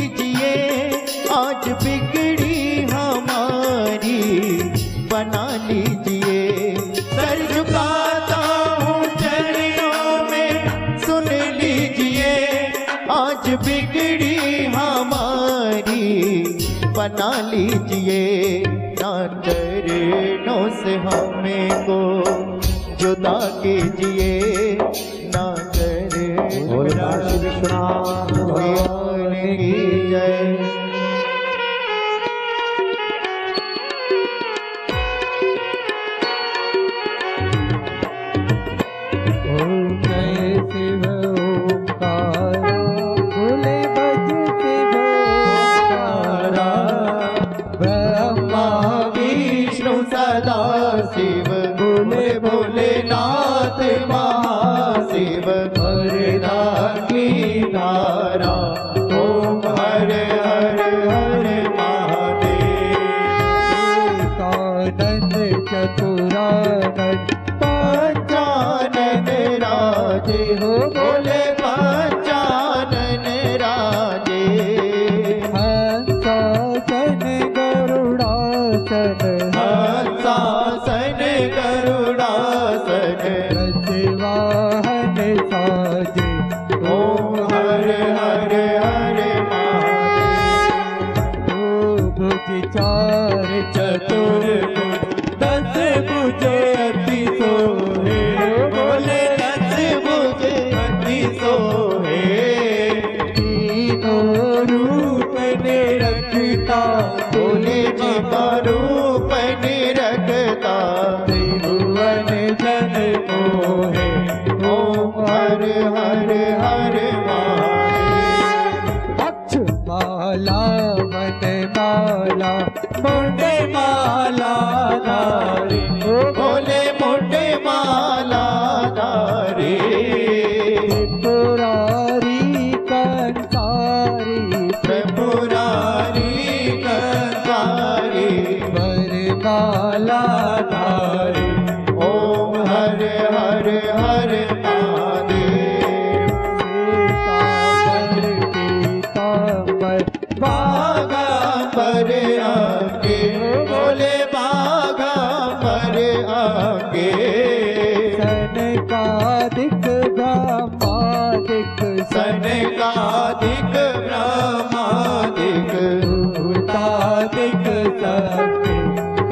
लीजिए, आज बिगड़ी हमारी बना लीजिए। सर झुकाता हूँ चरणों में, सुन लीजिए, आज बिगड़ी हमारी बना लीजिए। ना चरणों से हमें को जुदा कीजिए, ना बोल काशी विश्वनाथ भगवान की जय। ओम जय शिव ओंकारा, बोले बज शिव ओंकारा। ब्रह्मा विष्णु सदा शिव, बोले भोलेनाथ महाशिव। हर की धारा, ओम हर हर हर महादेव। एकानंद चतुरानंद पंचानन राजे हो, बोले पंचानन राजे। हंसासन गरुड़ासन, हंसासन गरुड़ासन। रजवाहन साजे, ओम हर हर हर महादेव। दो भुज चार चतुर्भुज दस भुज अति सोहे, बोले दस भुज अति सोहे। तीनों रूप निरखता, बोले जी का रूप निरखता, त्रिभुवन जन मोहे। ओम हर हर हर महादेव। अक्ष माला मन माला, मुंडे माला नारी। बोले मुंडे माला धारे, त्रिपुरारी कंसारी, त्रिपुरारी कंसारी। वरमाला धारी। ओम हर हर हर महादेव। पीताम्बर पीताम्बर, बागांबर आगे, बोले बागांबर आगे। सनकादिक ब्रह्मादिक, सनकादिक ब्रह्मादिक, भूतादिक शक्ति।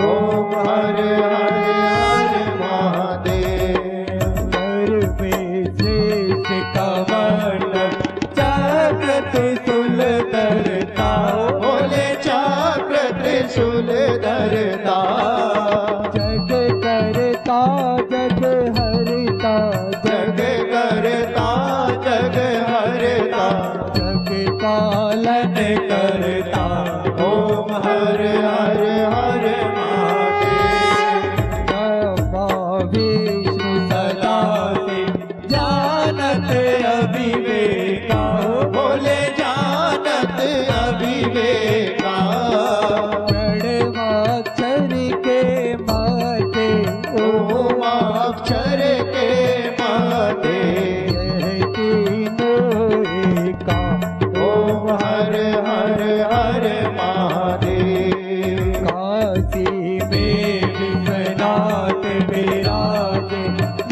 ओम हर हर हर महादेव। में श्रेष्ठ कमंडल, चक्र त्रिशूल धरता। बोले चक्र त्रिशूल धरता, जग करता जग हरता, जग करता जग हरता। जग पालन करता। ओम हर हर हर महादेव। ब्रह्मा विष्णु सदा शिव, जानत अविवेका। बोले जानत अविवेका, प्रणवाक्षर के माते, ओम अक्षर के माते। यह तीनों एका। ओम हर हर हर महादेव। काशी में विश्वनाथ विराजे,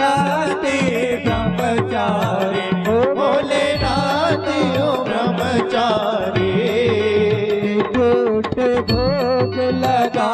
नाते ब्रह्मचारी। भोलेनाथ ओ ब्रह्मचारी, भोग लगा